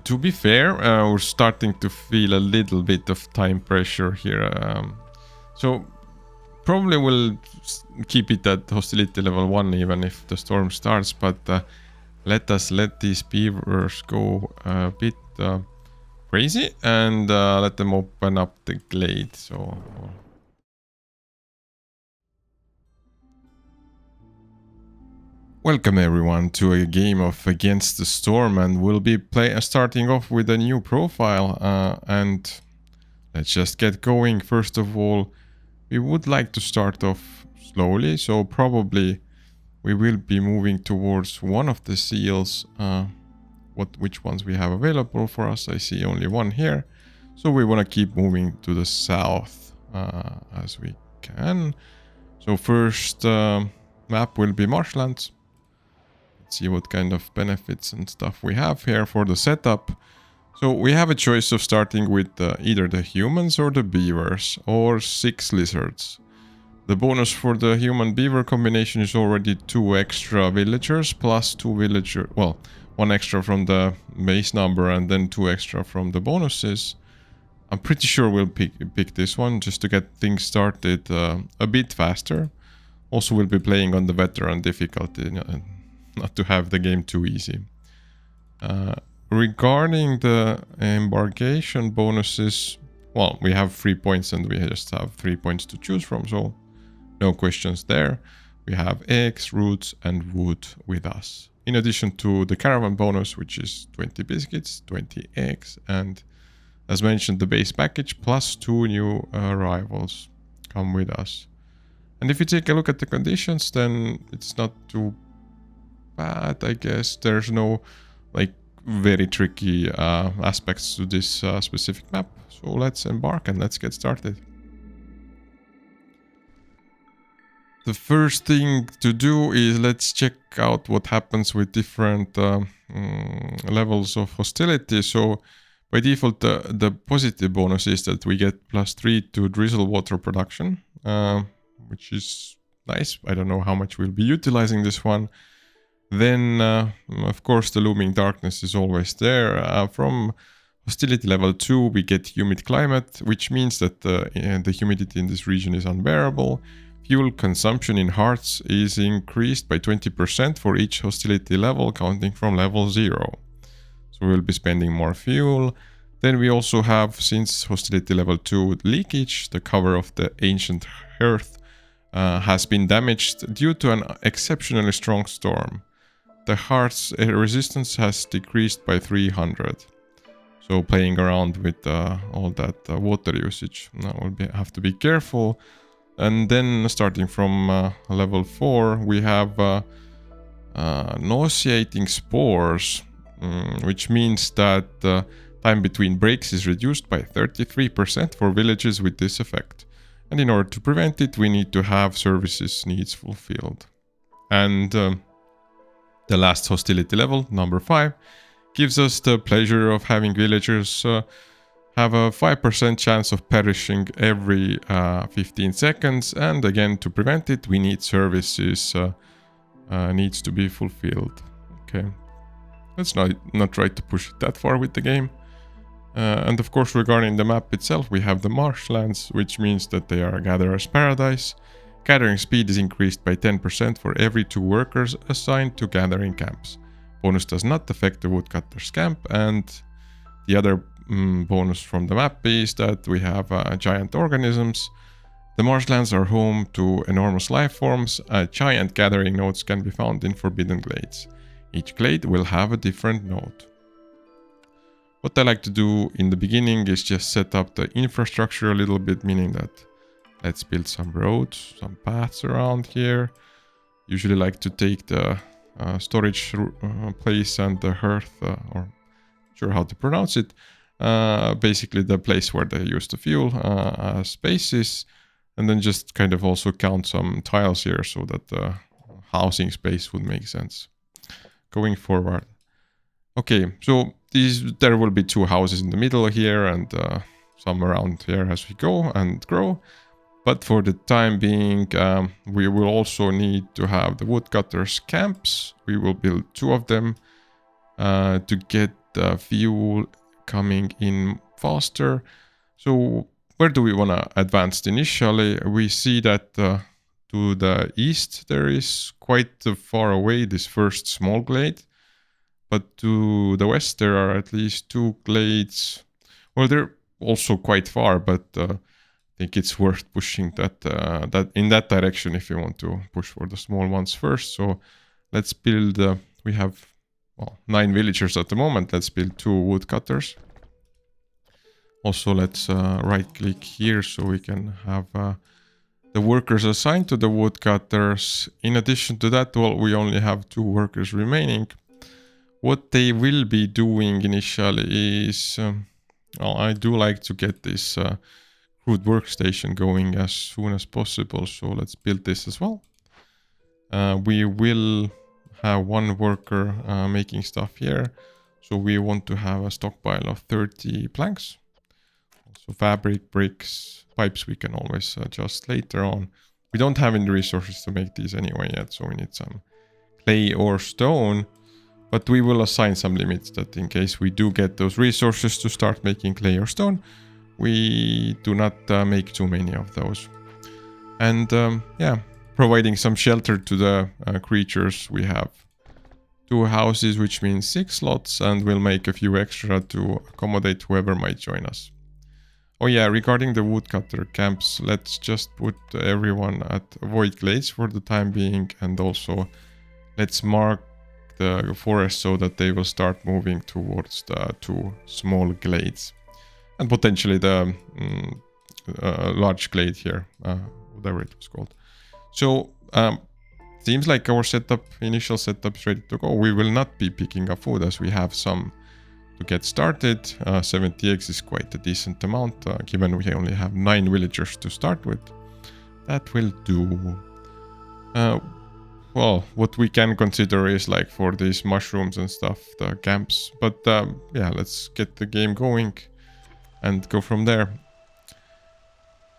To be fair, we're starting to feel a little bit of time pressure here. So probably we'll keep it at hostility level 1 even if the storm starts, but let these beavers go a bit crazy and let them open up the glade. So welcome everyone to a game of Against the Storm, and we'll be starting off with a new profile, and let's just get going. First of all, we would like to start off slowly, so probably we will be moving towards one of the seals. Which ones we have available for us? I see only one here, so we want to keep moving to the south as we can. So first map will be marshlands. Let's see what kind of benefits and stuff we have here for the setup. So we have a choice of starting with either the humans or the beavers, or 6 lizards. The bonus for the human-beaver combination is already 2 extra villagers plus 2 villager, well, 1 extra from the base number and then 2 extra from the bonuses. I'm pretty sure we'll pick this one just to get things started a bit faster. Also, we'll be playing on the veteran difficulty, not to have the game too easy. Regarding the embarkation bonuses, well, we have 3 points and we just have 3 points to choose from, so no questions there. We have eggs, roots, and wood with us. In addition to the caravan bonus, which is 20 biscuits, 20 eggs, and as mentioned, the base package plus 2 new arrivals come with us. And if you take a look at the conditions, then it's not too bad, I guess. There's no like very tricky aspects to this specific map. So let's embark and let's get started. The first thing to do is let's check out what happens with different levels of hostility. So by default, the positive bonus is that we get +3 to drizzle water production, which is nice. I don't know how much we'll be utilizing this one. Then, of course, the looming darkness is always there. From hostility level 2, we get humid climate, which means that the humidity in this region is unbearable. Fuel consumption in hearts is increased by 20% for each hostility level, counting from level 0. So we'll be spending more fuel. Then we also have, since hostility level 2, leakage. The cover of the ancient hearth has been damaged due to an exceptionally strong storm. The heart's resistance has decreased by 300. So playing around with all that water usage, now we'll have to be careful. And then starting from level 4, we have nauseating spores, which means that time between breaks is reduced by 33% for villages with this effect. And in order to prevent it, we need to have services needs fulfilled. And the last hostility level, number 5, gives us the pleasure of having villagers have a 5% chance of perishing every 15 seconds. And again, to prevent it, we need services needs to be fulfilled. Okay, let's not try to push it that far with the game. And of course, regarding the map itself, we have the marshlands, which means that they are a gatherer's paradise. Gathering speed is increased by 10% for every 2 workers assigned to gathering camps. Bonus does not affect the woodcutter's camp, and the other bonus from the map is that we have giant organisms. The marshlands are home to enormous life forms. Giant gathering nodes can be found in forbidden glades. Each glade will have a different node. What I like to do in the beginning is just set up the infrastructure a little bit, meaning that let's build some roads, some paths around here. Usually like to take the storage place and the hearth, or not sure how to pronounce it, basically the place where they use the fuel spaces, and then just kind of also count some tiles here so that the housing space would make sense going forward. Okay, so there will be 2 houses in the middle here and some around here as we go and grow. But for the time being, we will also need to have the woodcutters' camps. We will build 2 of them to get fuel coming in faster. So where do we want to advance initially? We see that to the east there is quite far away this first small glade, but to the west there are at least 2 glades. Well, they're also quite far, but I think it's worth pushing that in that direction if you want to push for the small ones first. So let's build. We have 9 villagers at the moment. Let's build 2 woodcutters. Also, let's right-click here so we can have the workers assigned to the woodcutters. In addition to that, well, we only have 2 workers remaining. What they will be doing initially is, well, I do like to get this crude workstation going as soon as possible. So let's build this as well. We will have 1 worker making stuff here. So we want to have a stockpile of 30 planks. So fabric, bricks, pipes we can always adjust later on. We don't have any resources to make these anyway yet, so we need some clay or stone. But we will assign some limits that in case we do get those resources to start making clay or stone, we do not make too many of those. And yeah, providing some shelter to the creatures. We have 2 houses, which means 6 slots, and we'll make a few extra to accommodate whoever might join us. Oh yeah, regarding the woodcutter camps, let's just put everyone at void glades for the time being, and also let's mark the forest so that they will start moving towards the 2 small glades. And potentially the large glade here, whatever it was called. So, seems like our initial setup is ready to go. We will not be picking up food as we have some to get started. 70 eggs is quite a decent amount, given we only have 9 villagers to start with. That will do. Well, what we can consider is like for these mushrooms and stuff, the camps. But yeah, let's get the game going and go from there.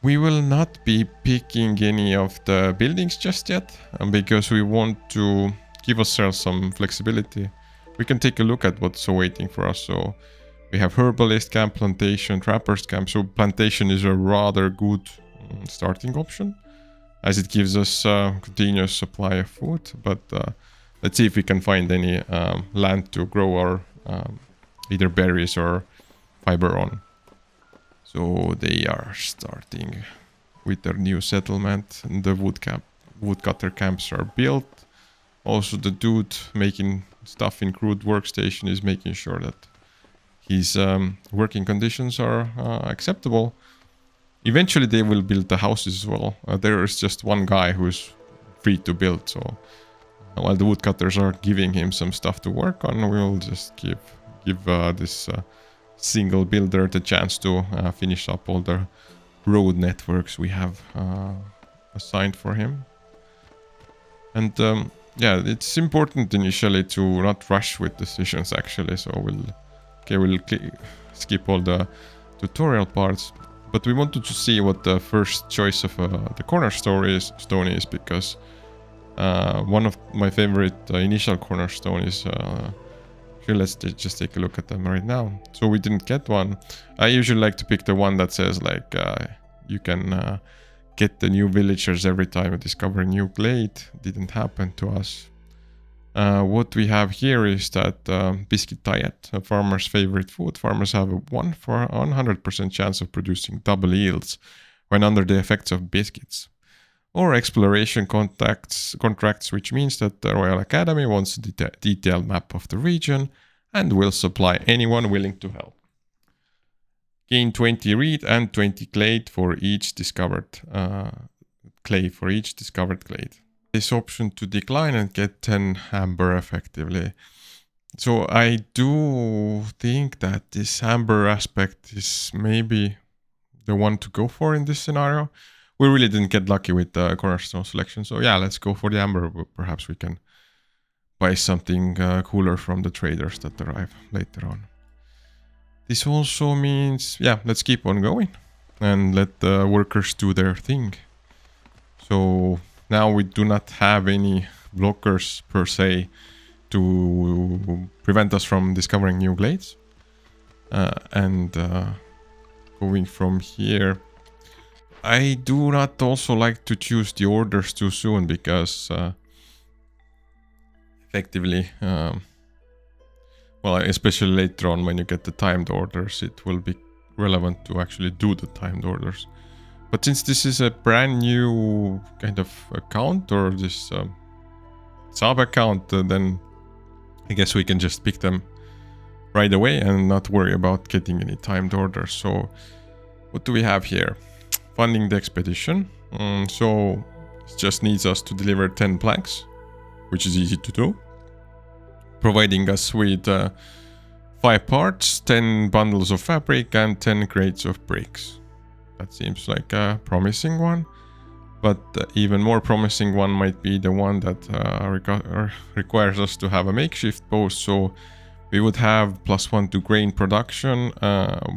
We will not be picking any of the buildings just yet, because we want to give ourselves some flexibility. We can take a look at what's awaiting for us. So we have herbalist camp, plantation, trapper's camp. So plantation is a rather good starting option, as it gives us continuous supply of food. But let's see if we can find any land to grow our either berries or fiber on. So they are starting with their new settlement. And the woodcutter camps are built. Also, the dude making stuff in crude workstation is making sure that his working conditions are acceptable. Eventually, they will build the houses as well. There is just one guy who's free to build. So while the woodcutters are giving him some stuff to work on, we'll just give this single builder the chance to finish up all the road networks we have assigned for him. And yeah, it's important initially to not rush with decisions actually. So we'll skip all the tutorial parts. But we wanted to see what the first choice of the cornerstone is, because one of my favorite initial cornerstone is here. Let's just take a look at them right now. So we didn't get one. I usually like to pick the one that says like you can get the new villagers every time you discover a new glade. Didn't happen to us. What we have here is that biscuit diet, a farmer's favorite food. Farmers have a 100% chance of producing double yields when under the effects of biscuits. Or exploration contracts, which means that the Royal Academy wants a detailed map of the region and will supply anyone willing to help. Gain 20 reed and 20 clay for each discovered glade. This option to decline and get 10 amber effectively. So I do think that this amber aspect is maybe the one to go for in this scenario. We really didn't get lucky with the cornerstone selection. So yeah, let's go for the amber. Perhaps we can buy something cooler from the traders that arrive later on. This also means, yeah, let's keep on going and let the workers do their thing. So now we do not have any blockers per se to prevent us from discovering new glades. And going from here, I do not also like to choose the orders too soon, because effectively, well, especially later on when you get the timed orders, it will be relevant to actually do the timed orders. But since this is a brand new kind of account, or this sub account, then I guess we can just pick them right away and not worry about getting any timed orders. So what do we have here? Funding the expedition. So it just needs us to deliver 10 planks, which is easy to do. Providing us with 5 parts, 10 bundles of fabric, and 10 crates of bricks. That seems like a promising one. But even more promising one might be the one that requires us to have a makeshift post. So we would have +1 to grain production,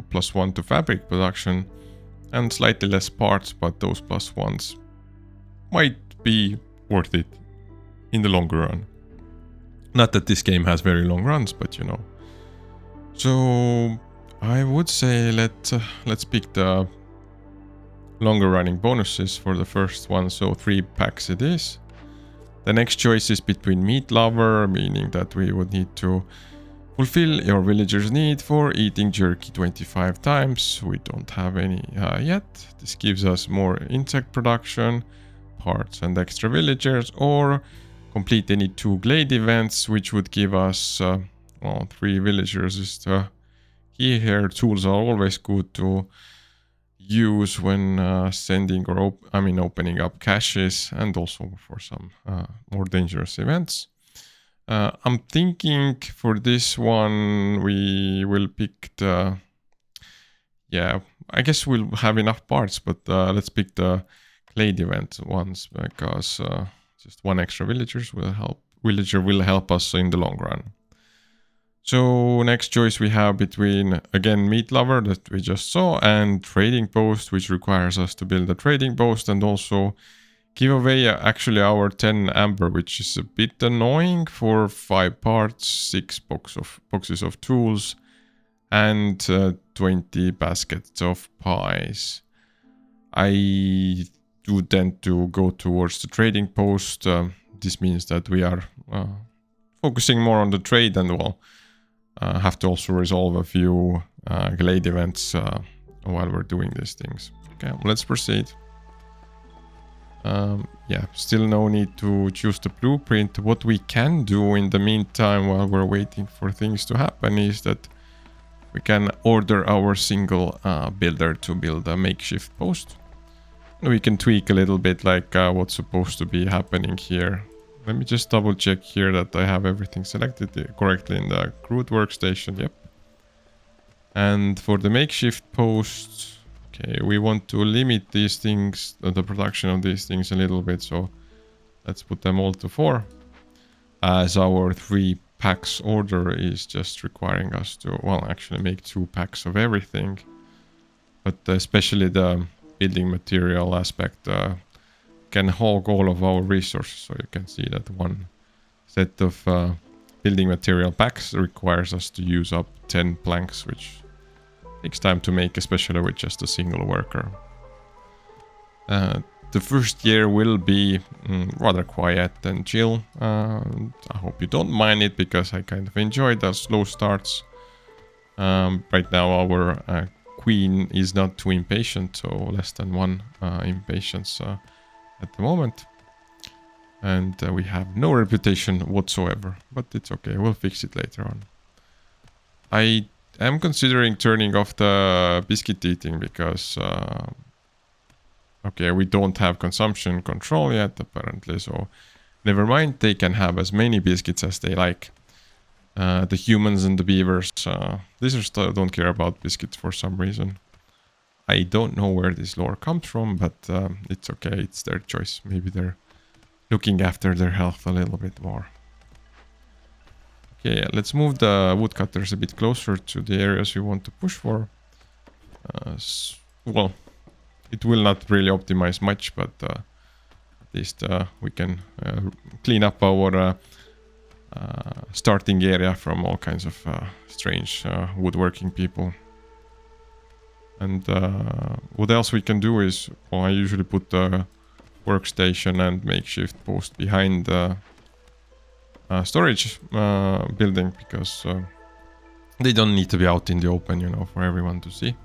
+1 to fabric production, and slightly less parts, but those +1s might be worth it in the longer run. Not that this game has very long runs, but you know. So I would say let's pick the longer running bonuses for the first one. So 3 packs it is. The next choice is between meat lover, meaning that we would need to fulfill your villager's need for eating jerky 25 times. We don't have any yet. This gives us more insect production, parts, and extra villagers, or complete any 2 glade events, which would give us 3 villagers is the key here. Tools are always good to use when sending or opening up caches, and also for some more dangerous events. I'm thinking for this one we will pick the... Yeah, I guess we'll have enough parts, but let's pick the glade event ones, because just 1 extra villager will help us in the long run. So next choice we have between, again, meat lover that we just saw, and trading post, which requires us to build a trading post and also give away actually our 10 amber, which is a bit annoying, for 5 parts, 6 boxes of tools, and 20 baskets of pies. I do tend to go towards the trading post. This means that we are focusing more on the trade, and well, have to also resolve a few glade events while we're doing these things. Okay, let's proceed. Yeah, still no need to choose the blueprint. What we can do in the meantime while we're waiting for things to happen is that we can order our single builder to build a makeshift post. We can tweak a little bit like what's supposed to be happening here. Let me just double check here that I have everything selected correctly in the crude workstation. Yep. And for the makeshift post, okay, we want to limit these things, the production of these things a little bit. So let's put them all to 4, as our 3 packs order is just requiring us to, well, actually make 2 packs of everything. But especially the building material aspect can hog all of our resources. So you can see that 1 set of building material packs requires us to use up 10 planks, which takes time to make, especially with just a single worker. The first year will be rather quiet and chill. I hope you don't mind it, because I kind of enjoy the slow starts. Right now our queen is not too impatient, so less than 1 impatience at the moment. And we have no reputation whatsoever, but it's okay, we'll fix it later on. I am considering turning off the biscuit eating, because okay, we don't have consumption control yet apparently, so never mind, they can have as many biscuits as they like. The humans and the beavers, lizards don't care about biscuits for some reason. I don't know where this lore comes from, but it's okay, it's their choice. Maybe they're looking after their health a little bit more. Okay, let's move the woodcutters a bit closer to the areas we want to push for. Well, it will not really optimize much, but at least we can clean up our starting area from all kinds of strange woodworking people. And what else we can do is, well, I usually put the workstation and makeshift post behind the storage building, because they don't need to be out in the open, you know, for everyone to see.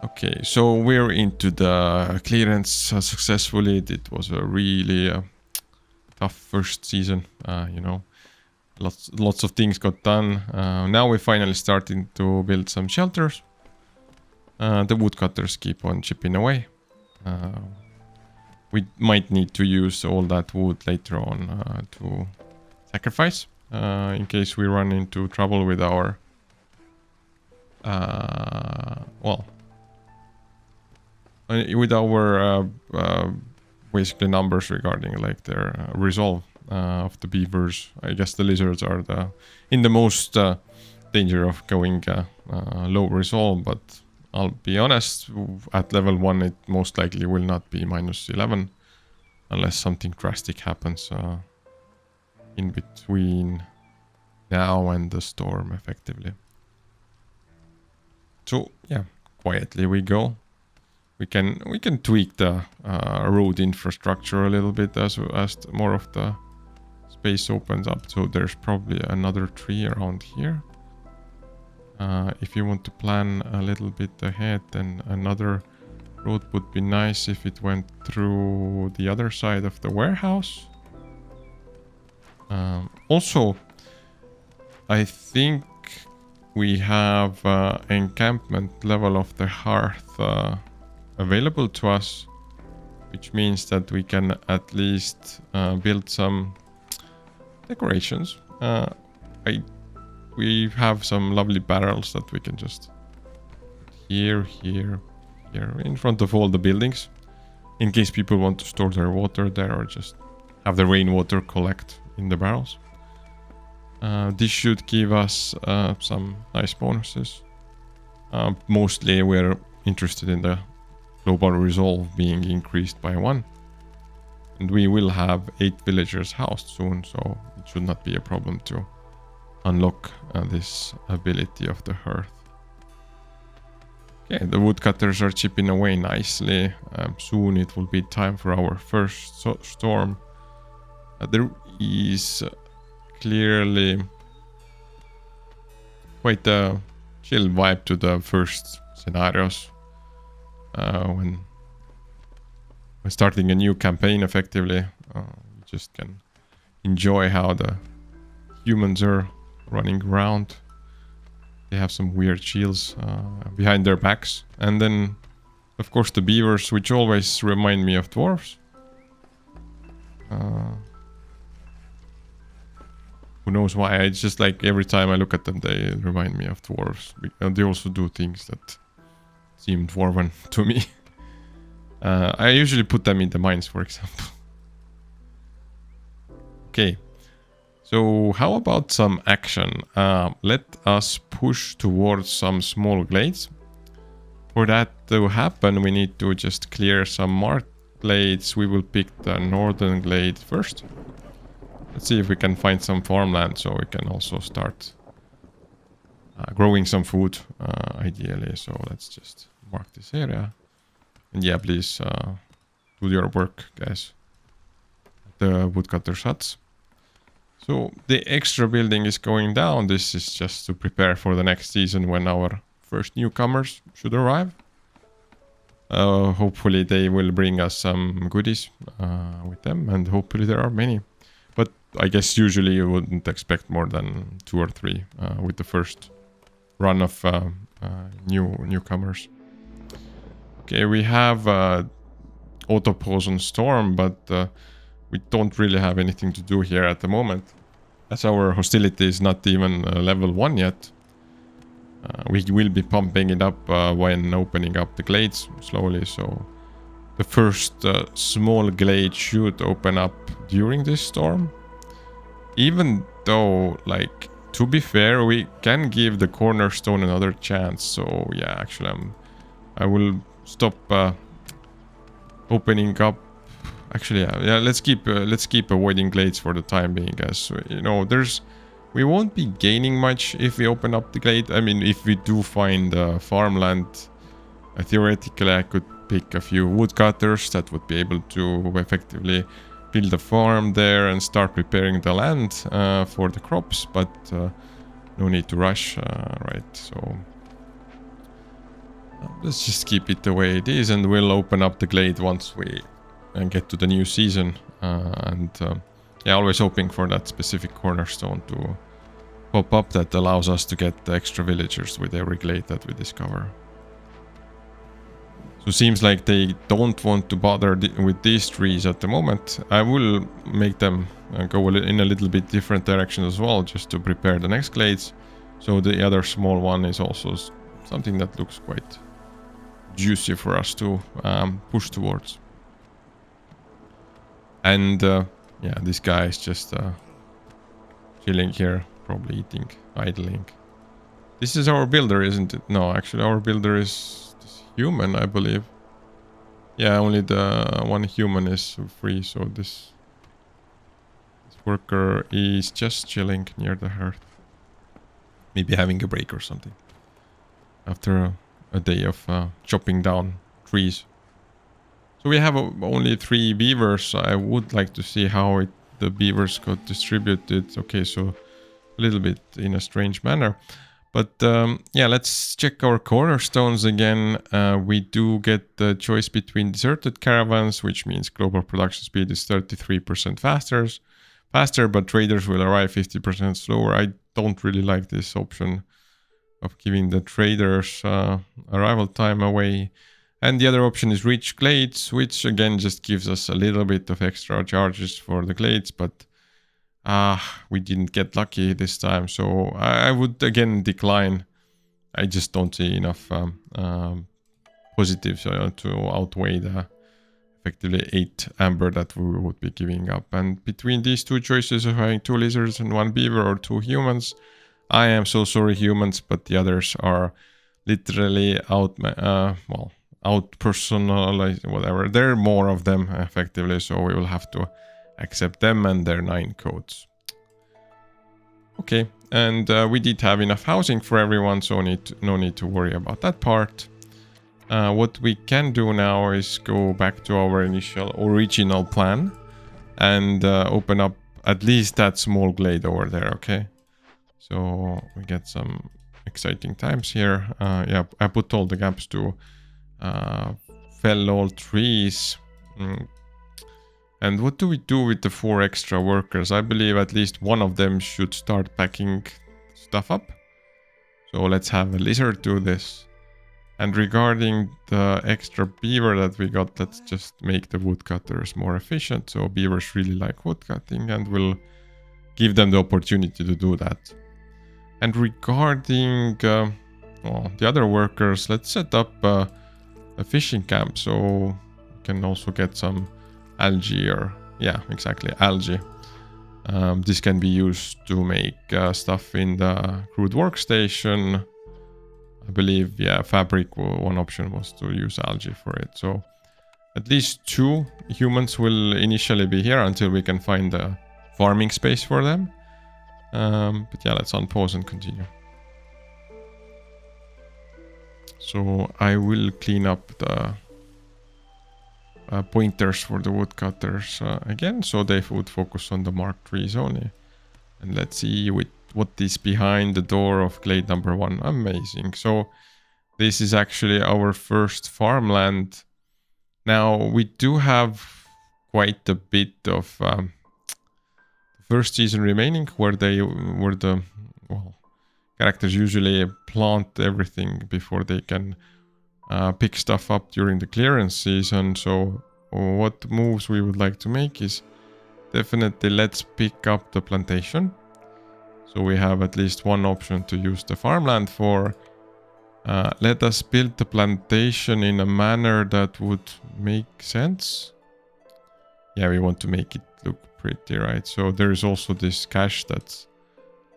Okay, so we're into the clearance successfully. It was a really tough first season, you know. Lots of things got done. Now we're finally starting to build some shelters. The woodcutters keep on chipping away. We might need to use all that wood later on to sacrifice, in case we run into trouble with our basically numbers regarding like their resolve of the beavers. I guess the lizards are in the most danger of going low resolve, but I'll be honest, at level 1 it most likely will not be -11 unless something drastic happens in between now and the storm effectively. So yeah, quietly we go. We can tweak the road infrastructure a little bit as more of the space opens up. So there's probably another tree around here. If you want to plan a little bit ahead, then another road would be nice if it went through the other side of the warehouse. Also, I think we have encampment level of the hearth available to us, which means that we can at least build some decorations. We have some lovely barrels that we can just here in front of all the buildings, in case people want to store their water there or just have the rainwater collect in the barrels. This should give us some nice bonuses. Mostly we're interested in the global resolve being increased by 1. And we will have 8 villagers housed soon, so it should not be a problem to unlock this ability of the hearth. Okay, the woodcutters are chipping away nicely. Soon it will be time for our first storm. There is clearly quite a chill vibe to the first scenarios. When starting a new campaign effectively, you just can enjoy how the humans are running around. They have some weird shields behind their backs. And then, of course, the beavers, which always remind me of dwarves. Who knows why? It's just like every time I look at them, they remind me of dwarves. They also do things that seem dwarven to me. I usually put them in the mines, for example. Okay. So how about some action? Let us push towards some small glades. For that to happen, we need to just clear some marked glades. We will pick the northern glade first. Let's see if we can find some farmland so we can also start growing some food, ideally. So let's just mark this area. And yeah, please do your work, guys. The woodcutters' huts. So the extra building is going down. This is just to prepare for the next season when our first newcomers should arrive. Hopefully they will bring us some goodies with them, and hopefully there are many. But I guess usually you wouldn't expect more than 2 or 3 with the first run of newcomers. Okay, we have auto pause on storm, but we don't really have anything to do here at the moment, as our hostility is not even level 1 yet. We will be pumping it up when opening up the glades slowly, so the first small glade should open up during this storm. Even though, like, to be fair, we can give the cornerstone another chance. So yeah, actually I will stop opening up Actually, yeah. Let's keep avoiding glades for the time being, as you know, we won't be gaining much if we open up the glade. I mean, if we do find farmland, theoretically I could pick a few woodcutters that would be able to effectively build a farm there and start preparing the land for the crops, but no need to rush, right? So let's just keep it the way it is, and we'll open up the glade once we get to the new season. Yeah, always hoping for that specific cornerstone to pop up that allows us to get the extra villagers with every glade that we discover. So seems like they don't want to bother with these trees at the moment. I will make them go in a little bit different direction as well, just to prepare the next glades. So the other small one is also something that looks quite juicy for us to push towards. And yeah, this guy is just chilling here, probably eating, idling. This is our builder, isn't it? No, actually our builder is human, I believe. Yeah, only the one human is free, so this worker is just chilling near the hearth. Maybe having a break or something. After a day of chopping down trees. So we have only 3 beavers. I would like to see how the beavers got distributed. Okay, so a little bit in a strange manner. But yeah, let's check our cornerstones again. We do get the choice between deserted caravans, which means global production speed is 33% faster, but traders will arrive 50% slower. I don't really like this option of giving the traders arrival time away. And the other option is rich glades, which again just gives us a little bit of extra charges for the glades, but we didn't get lucky this time, so I would again decline. I just don't see enough positives to outweigh the effectively 8 amber that we would be giving up. And between these two choices of having 2 lizards and 1 beaver or 2 humans, I am so sorry humans, but the others are literally out personalized, whatever. There are more of them effectively, so we will have to accept them and their 9 codes. Okay, and we did have enough housing for everyone, so no need to worry about that part. What we can do now is go back to our original plan and open up at least that small glade over there, okay? So we get some exciting times here. Yeah, I put all the gaps to fell all trees. And what do we do with the 4 extra workers? I believe at least one of them should start packing stuff up. So let's have a lizard do this. And regarding the extra beaver that we got, let's just make the woodcutters more efficient. So beavers really like woodcutting, and we'll give them the opportunity to do that. And regarding the other workers, let's set up a fishing camp so we can also get some algae, or yeah, exactly, algae. This can be used to make stuff in the crude workstation. I believe, yeah, fabric, one option was to use algae for it. So at least 2 humans will initially be here until we can find a farming space for them. But yeah, let's unpause and continue. So I will clean up the pointers for the woodcutters again, so they would focus on the marked trees only. And let's see what is behind the door of glade number 1. Amazing. So this is actually our first farmland. Now we do have quite a bit of first season remaining, where the characters usually plant everything before they can pick stuff up during the clearance season. So what moves we would like to make is definitely let's pick up the plantation. So we have at least one option to use the farmland for. Let us build the plantation in a manner that would make sense. Yeah, we want to make it look pretty, right? So there is also this cache that's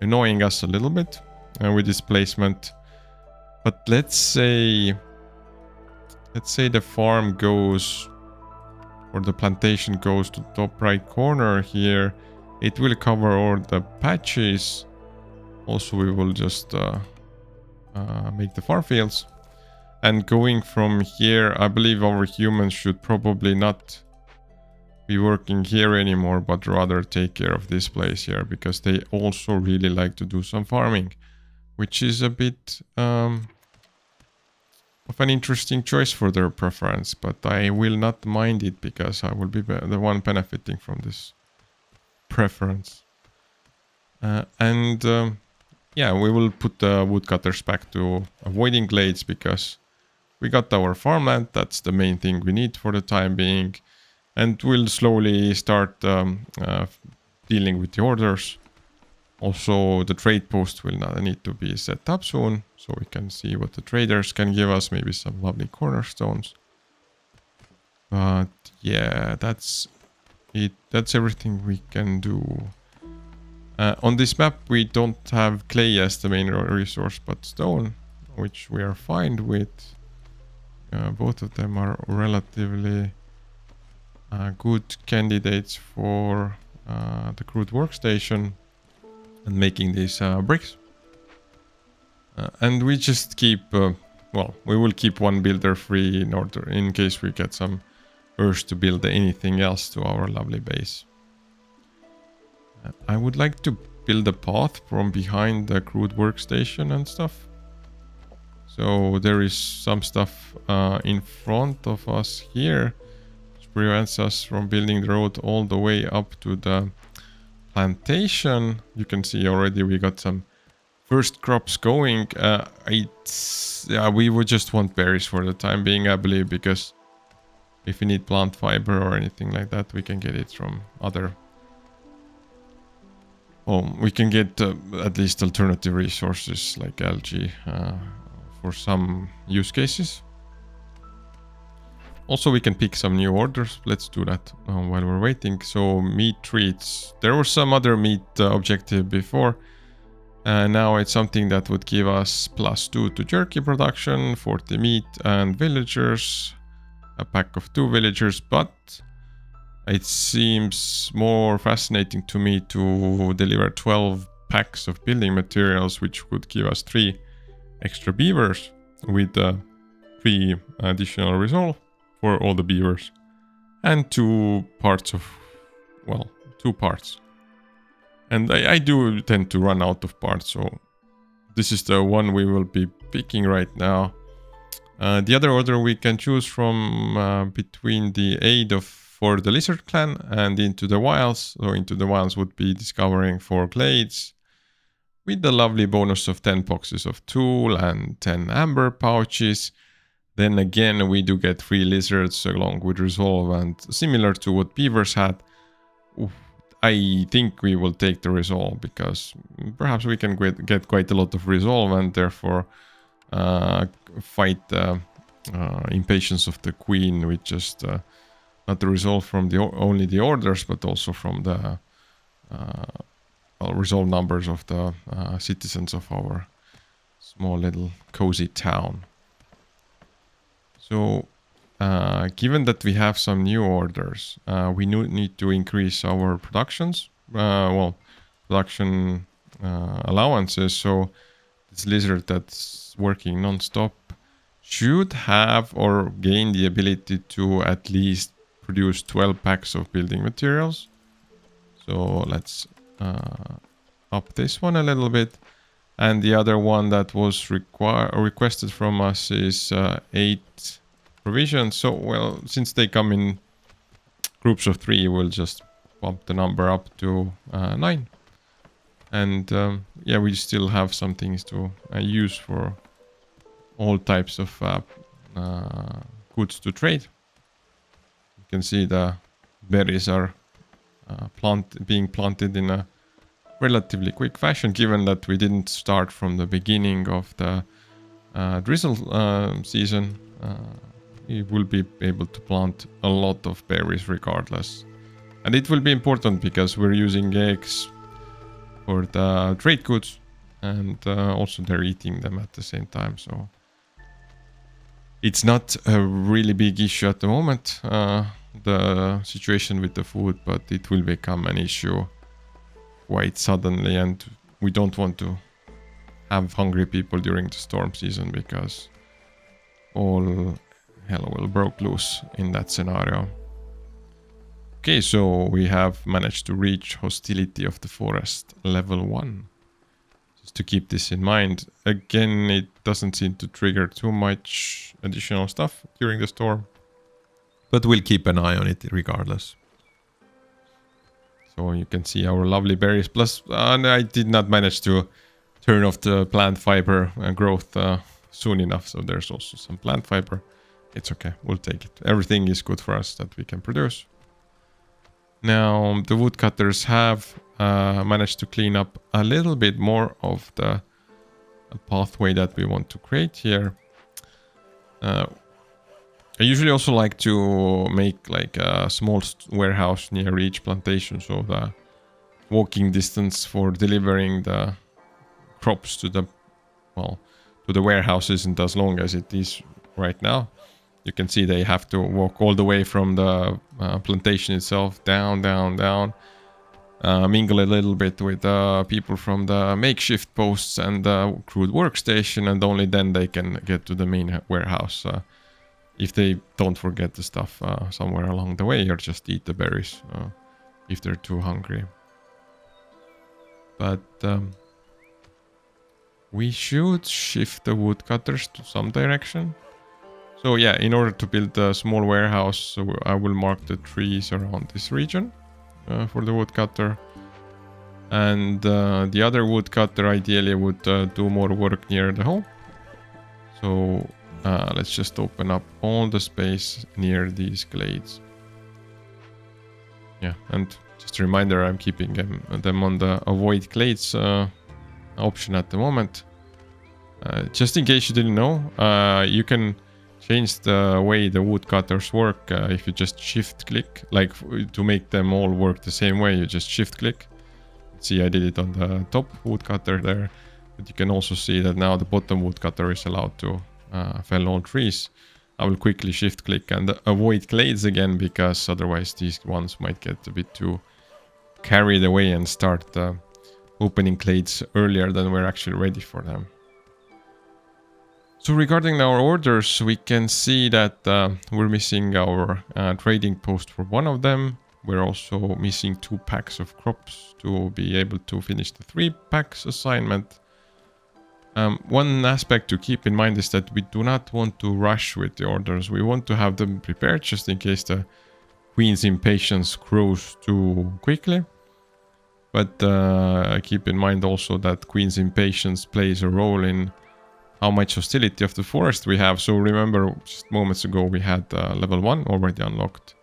annoying us a little bit with this placement. But let's say the farm goes or the plantation goes to the top right corner here, it will cover all the patches. Also, we will just make the farm fields. And going from here, I believe our humans should probably not be working here anymore, but rather take care of this place here, because they also really like to do some farming, which is a bit of an interesting choice for their preference, but I will not mind it because I will be the one benefiting from this preference. Yeah, we will put the woodcutters back to avoiding glades because we got our farmland. That's the main thing we need for the time being. And we'll slowly start dealing with the orders. Also, the trade post will need to be set up soon, so we can see what the traders can give us, maybe some lovely cornerstones. But yeah, that's it. That's everything we can do. On this map, we don't have clay as the main resource, but stone, which we are fine with. Both of them are relatively good candidates for the crude workstation and making these bricks. And we just keep, well, we will keep one builder free in order, in case we get some urge to build anything else to our lovely base. I would like to build a path from behind the crude workstation and stuff. So there is some stuff in front of us here, which prevents us from building the road all the way up to the plantation. You can see already we got some first crops going. Yeah, we would just want berries for the time being, I believe, because if we need plant fiber or anything like that, we can get it from other... Well, we can get at least alternative resources like algae for some use cases. Also, we can pick some new orders. Let's do that while we're waiting. So, meat treats. There was some other meat objective before. Now it's something that would give us +2 to jerky production, 40 meat and villagers. A pack of 2 villagers, but it seems more fascinating to me to deliver 12 packs of building materials, which would give us 3 extra beavers with 3 additional resolve for all the beavers. And 2 parts of, well, 2 parts. And I do tend to run out of parts, so this is the one we will be picking right now. The other order we can choose from between the aid for the lizard clan and into the wilds. So into the wilds would be discovering 4 glades with the lovely bonus of 10 boxes of tool and 10 amber pouches. Then again, we do get 3 lizards along with resolve, and similar to what beavers had. I think we will take the resolve because perhaps we can get quite a lot of resolve and therefore fight the impatience of the queen with just not the resolve from only the orders, but also from the resolve numbers of the citizens of our small little cozy town. So given that we have some new orders, we need to increase our productions, production allowances. So this lizard that's working non-stop should have or gain the ability to at least produce 12 packs of building materials. So let's up this one a little bit. And the other one that was requested from us is 8 provisions. So, well, since they come in groups of 3, we'll just bump the number up to 9. And yeah, we still have some things to use for all types of goods to trade. You can see the berries are being planted in a relatively quick fashion, given that we didn't start from the beginning of the drizzle season. We will be able to plant a lot of berries regardless. And it will be important because we're using eggs for the trade goods, and also they're eating them at the same time. So it's not a really big issue at the moment. the situation with the food, but it will become an issue quite suddenly, and we don't want to have hungry people during the storm season because all hell will break loose in that scenario. Okay, so we have managed to reach hostility of the forest level 1. Just to keep this in mind. Again, it doesn't seem to trigger too much additional stuff during the storm, but we'll keep an eye on it regardless. So you can see our lovely berries. Plus, I did not manage to turn off the plant fiber growth soon enough, so there's also some plant fiber. It's okay, we'll take it. Everything is good for us that we can produce. Now, the woodcutters have managed to clean up a little bit more of the pathway that we want to create here. I usually also like to make like a small warehouse near each plantation, so the walking distance for delivering the crops to the warehouse isn't as long as it is right now. You can see they have to walk all the way from the plantation itself down, mingle a little bit with people from the makeshift posts and the crude workstation, and only then they can get to the main warehouse. If they don't forget the stuff somewhere along the way, or just eat the berries if they're too hungry. But we should shift the woodcutters to some direction. So yeah, in order to build a small warehouse, I will mark the trees around this region for the woodcutter. And the other woodcutter ideally would do more work near the home. So let's just open up all the space near these glades. Yeah, and just a reminder, I'm keeping them on the avoid glades option at the moment. Just in case you didn't know, you can change the way the woodcutters work if you just shift click, like to make them all work the same way. You just shift click. See, I did it on the top woodcutter there, but you can also see that now the bottom woodcutter is allowed to fell all trees. I will quickly shift click and avoid glades again, because otherwise these ones might get a bit too carried away and start opening glades earlier than we're actually ready for them. So regarding our orders, we can see that we're missing our trading post for one of them. We're also missing 2 packs of crops to be able to finish the 3 packs assignment. One aspect to keep in mind is that we do not want to rush with the orders. We want to have them prepared just in case the Queen's impatience grows too quickly. But keep in mind also that Queen's impatience plays a role in how much hostility of the forest we have. So remember, just moments ago we had level 1 already unlocked.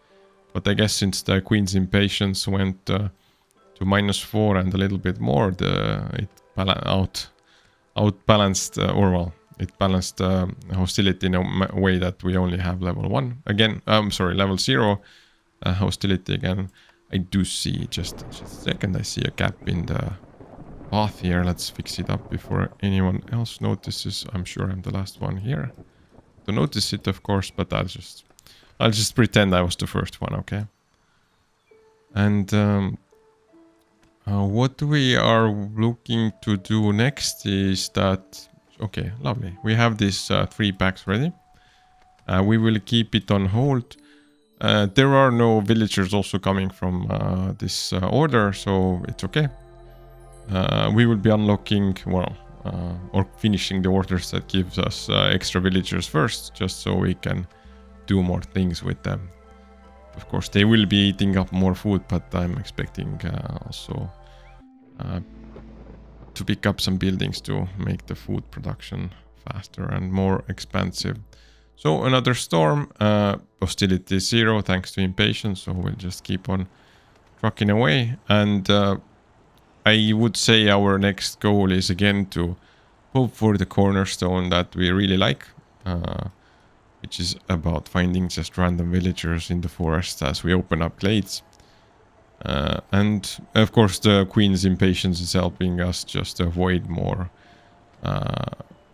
But I guess since the Queen's impatience went to -4 and a little bit more, it balanced hostility in a way that we only have level 1 again. Level 0 hostility again. I do see, just a second, I see a gap in the path here. Let's fix it up before anyone else notices. I'm sure I'm the last one here to notice it, of course, but I'll just pretend I was the first one, okay? And what we are looking to do next is that, okay, lovely. We have these 3 packs ready. We will keep it on hold. There are no villagers also coming from this order, so it's okay. We will be unlocking, or finishing the orders that gives us extra villagers first, just so we can do more things with them. Of course, they will be eating up more food, but I'm expecting also to pick up some buildings to make the food production faster and more expansive. So another storm, hostility 0 thanks to impatience, so we'll just keep on trucking away. And I would say our next goal is again to hope for the cornerstone that we really like, which is about finding just random villagers in the forest as we open up glades. And of course the Queen's impatience is helping us just avoid more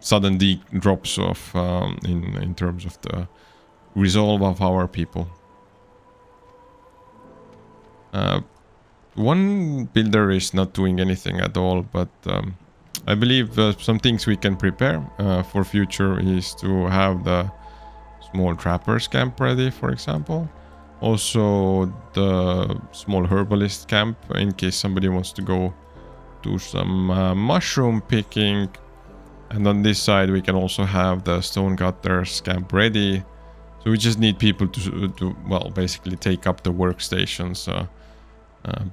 sudden drops of in terms of the resolve of our people. One builder is not doing anything at all, but I believe some things we can prepare for future is to have the small trappers camp ready, for example. Also the small herbalist camp in case somebody wants to go do some mushroom picking. And on this side we can also have the stone cutters camp ready. So we just need people to well, basically take up the workstations.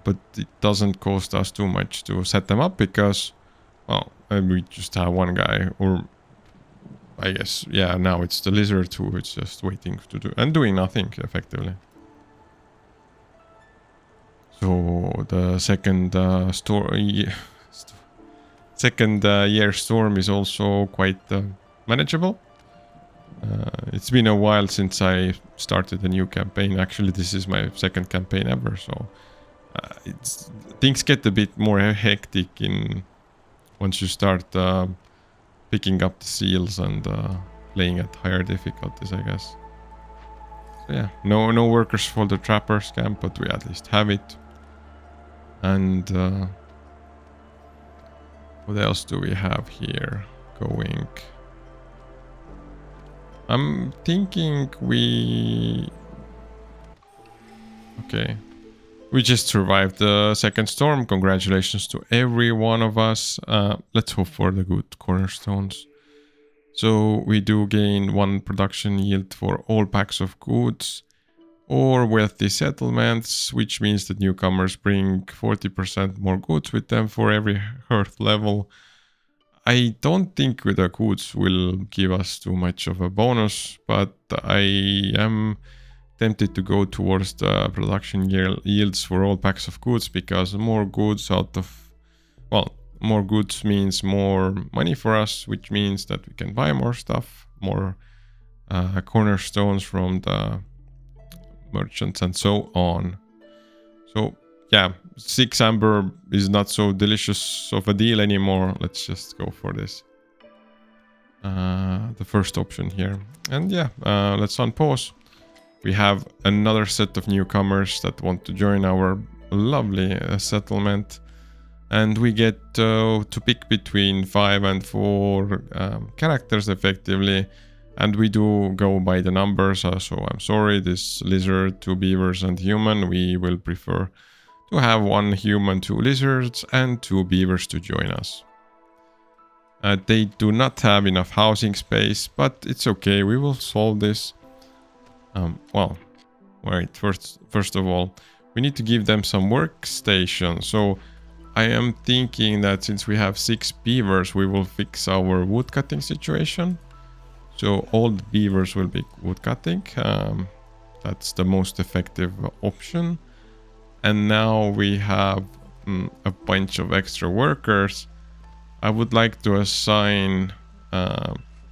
But it doesn't cost us too much to set them up because, well, we just have one guy, or I guess, yeah, now it's the lizard who is just waiting to do and doing nothing effectively. So the second year storm is also quite manageable. It's been a while since I started a new campaign. Actually, this is my second campaign ever, so things get a bit more hectic once you start picking up the seals and playing at higher difficulties, I guess. So yeah, no workers for the trappers camp, but we at least have it. And what else do we have here going? I'm thinking okay. We just survived the second storm. Congratulations to every one of us. Let's hope for the good cornerstones. So we do gain 1 production yield for all packs of goods or wealthy settlements, which means that newcomers bring 40% more goods with them for every hearth level. I don't think the goods will give us too much of a bonus, but I am tempted to go towards the production yields for all packs of goods, because more goods more goods means more money for us, which means that we can buy more stuff, more cornerstones from the merchants and so on. So yeah, 6 amber is not so delicious of a deal anymore. Let's just go for this. The first option here. And yeah, let's unpause. We have another set of newcomers that want to join our lovely settlement. And we get to pick between 5 and 4 characters effectively. And we do go by the numbers. So I'm sorry, this lizard, 2 beavers and human. We will prefer to have 1 human, 2 lizards and 2 beavers to join us. They do not have enough housing space, but it's okay. We will solve this. Well, wait, first of all, we need to give them some workstation. So I am thinking that since we have 6 beavers, we will fix our woodcutting situation. So all the beavers will be woodcutting. That's the most effective option. And now we have a bunch of extra workers. I would like to assign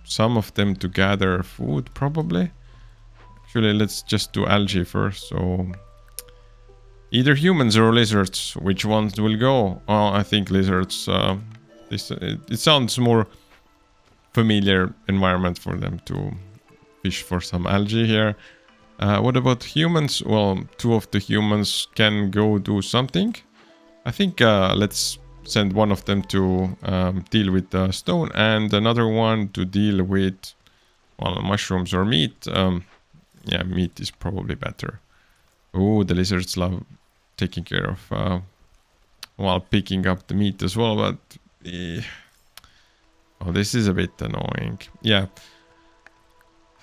some of them to gather food, probably. Actually, let's just do algae first. So either humans or lizards. Which ones will go? Oh, I think lizards. It sounds more familiar environment for them to fish for some algae here. What about humans? Well, 2 of the humans can go do something. I think let's send one of them to deal with the stone and another one to deal with, well, mushrooms or meat. Yeah, meat is probably better. Oh, the lizards love taking care of, while picking up the meat as well, but oh, this is a bit annoying. Yeah.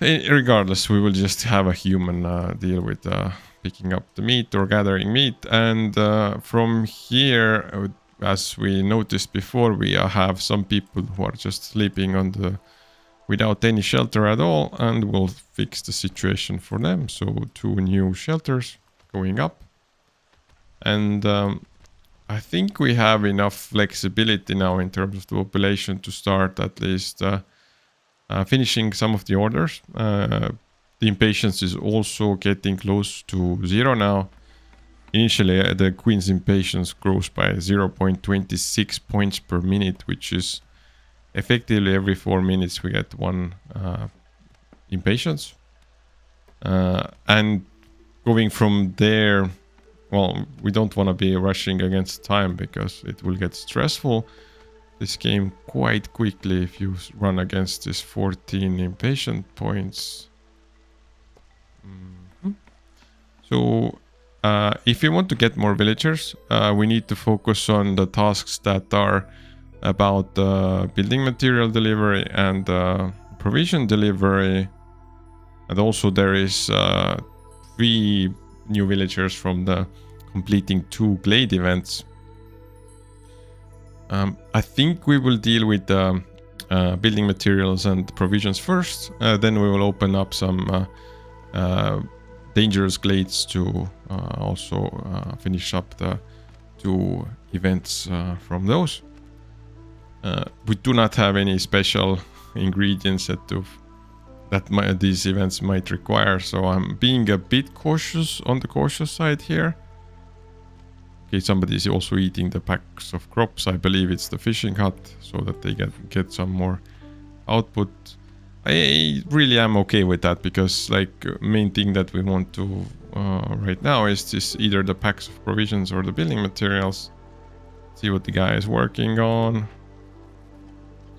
Regardless, we will just have a human deal with picking up the meat or gathering meat. And from here, as we noticed before, we have some people who are just sleeping without any shelter at all, and we'll fix the situation for them. So 2 new shelters going up. And I think we have enough flexibility now in terms of the population to start at least finishing some of the orders. The impatience is also getting close to 0 now. Initially, the Queen's impatience grows by 0.26 points per minute, which is effectively every 4 minutes we get 1 impatience. And going from there, well, we don't want to be rushing against time because it will get stressful this game quite quickly if you run against this 14 impatient points. So if we want to get more villagers, we need to focus on the tasks that are about building material delivery and provision delivery. And also there is 3 new villagers from the completing 2 glade events. I think we will deal with building materials and provisions first. Then we will open up some dangerous glades to also finish up the 2 events from those. We do not have any special ingredients that these events might require, so I'm being a bit cautious on the cautious side here. Okay, somebody is also eating the packs of crops. I believe it's the fishing hut, so that they get some more output. I really am okay with that, because like main thing that we want to right now is this, either the packs of provisions or the building materials. See what the guy is working on.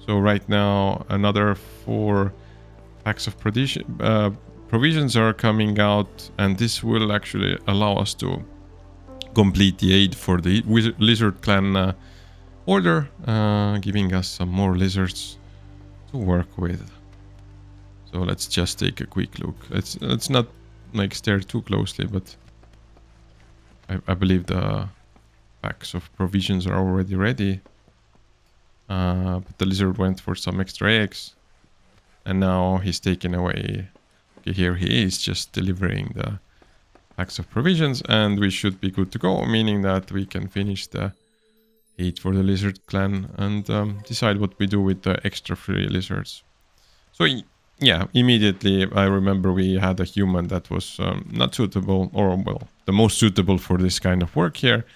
So right now another 4 packs of provisions are coming out, and this will actually allow us to complete the aid for the lizard clan order, giving us some more lizards to work with. So let's just take a quick look. Let's not like stare too closely, but I believe the packs of provisions are already ready. But the lizard went for some extra eggs, and now he's taken away. Okay, here he is just delivering the packs of provisions, and we should be good to go, meaning that we can finish the aid for the lizard clan and decide what we do with the extra 3 lizards. So yeah, immediately I remember we had a human that was not suitable, or well, the most suitable for this kind of work here.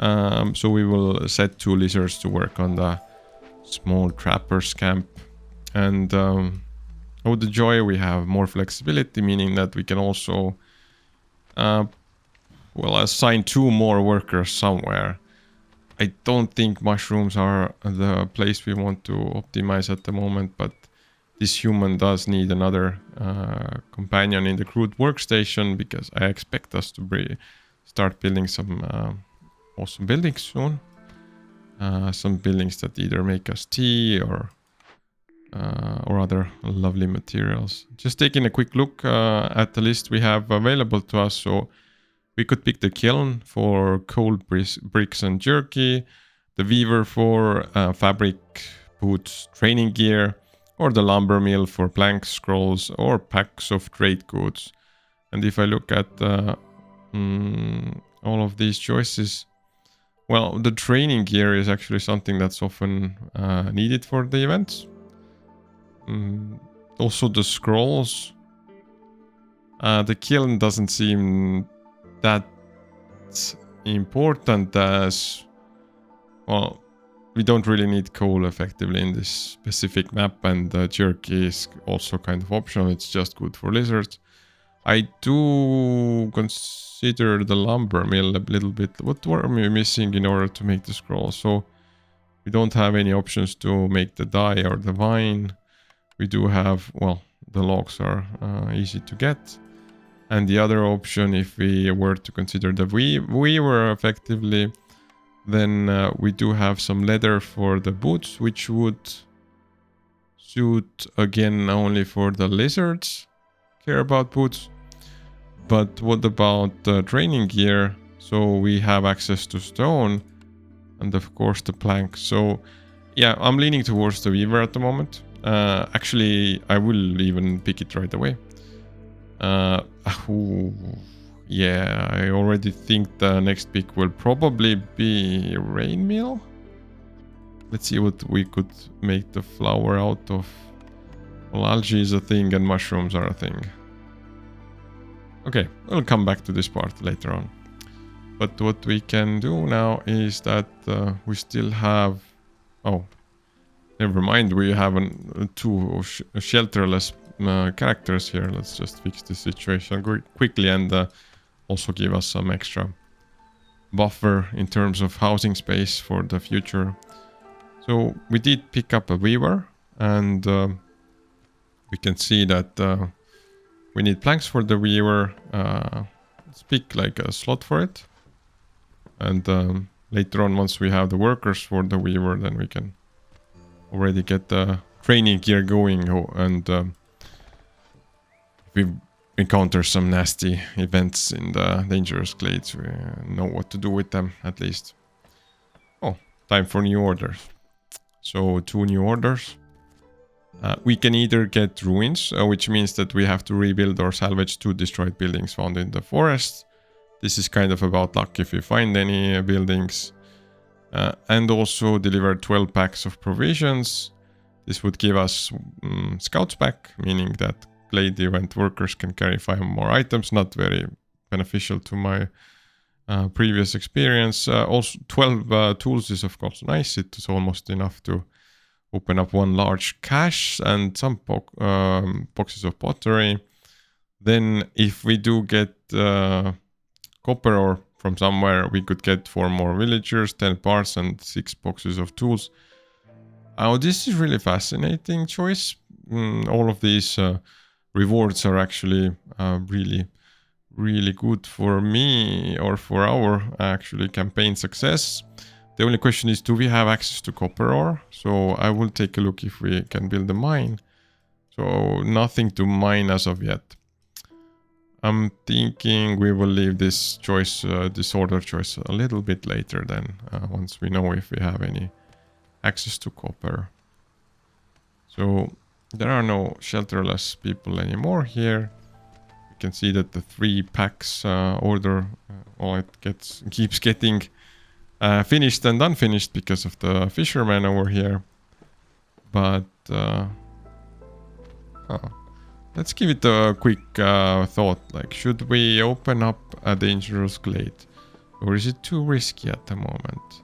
So we will set 2 lizards to work on the small trappers camp. And oh, the joy, we have more flexibility, meaning that we can also well, assign 2 more workers somewhere. I don't think mushrooms are the place we want to optimize at the moment, but this human does need another companion in the crude workstation, because I expect us to start building some awesome buildings soon. Some buildings that either make us tea or other lovely materials. Just taking a quick look at the list we have available to us. So we could pick the kiln for cold bricks and jerky, the weaver for fabric, boots, training gear, or the lumber mill for planks, scrolls, or packs of trade goods. And if I look at all of these choices, well, the training gear is actually something that's often needed for the events. Also the scrolls. The kiln doesn't seem that important, as well, we don't really need coal effectively in this specific map, and the jerky is also kind of optional. It's just good for lizards. I do consider the lumber mill a little bit. What were we missing in order to make the scroll? So we don't have any options to make the dye or the vine. We do have, well, the logs are easy to get. And the other option, if we were to consider the weaver effectively, then we do have some leather for the boots, which would suit again only for the lizards care about boots. But what about the training gear? So we have access to stone and of course the plank. So yeah, I'm leaning towards the weaver at the moment. Actually, I will even pick it right away. Yeah, I already think the next pick will probably be rain meal. Let's see what we could make the flour out of. Well, algae is a thing and mushrooms are a thing. Okay, we'll come back to this part later on. But what we can do now is that we still have... Oh, never mind, we have two shelterless characters here. Let's just fix the situation quickly and also give us some extra buffer in terms of housing space for the future. So we did pick up a weaver, and we can see that we need planks for the weaver. Let's pick like a slot for it. And later on, once we have the workers for the weaver, then we can already get the training gear going. And if we encounter some nasty events in the dangerous glades, we know what to do with them at least. Oh, time for new orders. So 2 new orders. We can either get ruins, which means that we have to rebuild or salvage 2 destroyed buildings found in the forest. This is kind of about luck if we find any buildings. And also deliver 12 packs of provisions. This would give us scouts back, meaning that glade event workers can carry 5 more items. Not very beneficial to my previous experience. Also 12 tools is of course nice. It is almost enough to open up 1 large cache and some boxes of pottery. Then if we do get copper ore from somewhere, we could get 4 more villagers, 10 parts, and 6 boxes of tools. Oh, this is really fascinating choice. All of these rewards are actually really good for me or for our actually campaign success. The only question is, do we have access to copper ore? So I will take a look if we can build a mine. So nothing to mine as of yet. I'm thinking we will leave this choice, this order choice, a little bit later then, once we know if we have any access to copper. So there are no shelterless people anymore here. You can see that the 3 packs order, keeps getting finished and unfinished because of the fishermen over here. But let's give it a quick thought. Like, should we open up a dangerous glade, or is it too risky at the moment?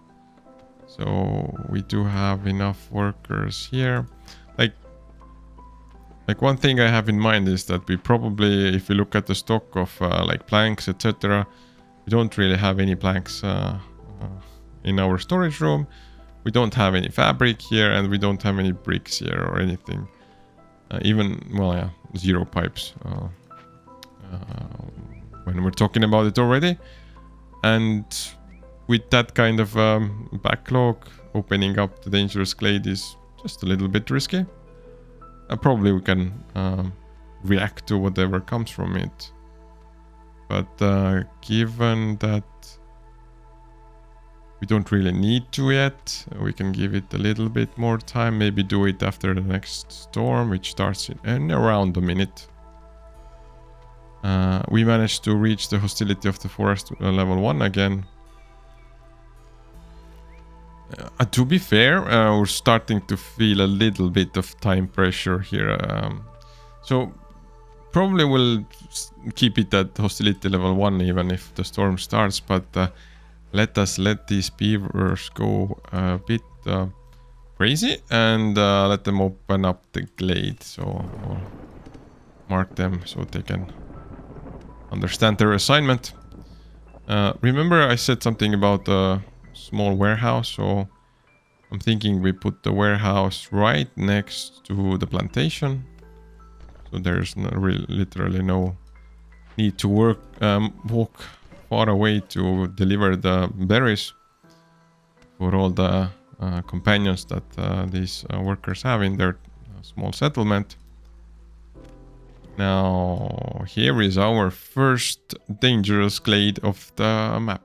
So we do have enough workers here. Like one thing I have in mind is that we probably, if we look at the stock of like planks, etc., we don't really have any planks in our storage room. We don't have any fabric here, and we don't have any bricks here or anything. Well, yeah, 0 pipes when we're talking about it already. And with that kind of backlog, opening up the dangerous glade is just a little bit risky. Probably we can react to whatever comes from it. But given that we don't really need to yet, we can give it a little bit more time. Maybe do it after the next storm, which starts in around a minute. We managed to reach the hostility of the forest level 1 again. To be fair, we're starting to feel a little bit of time pressure here. So probably we'll keep it at hostility level 1 even if the storm starts, but let these beavers go a bit crazy and let them open up the glade. So I'll mark them so they can understand their assignment. Remember I said something about a small warehouse, so I'm thinking we put the warehouse right next to the plantation. So there's literally no need to walk far away to deliver the berries for all the companions that these workers have in their small settlement. Now here is our first dangerous glade of the map.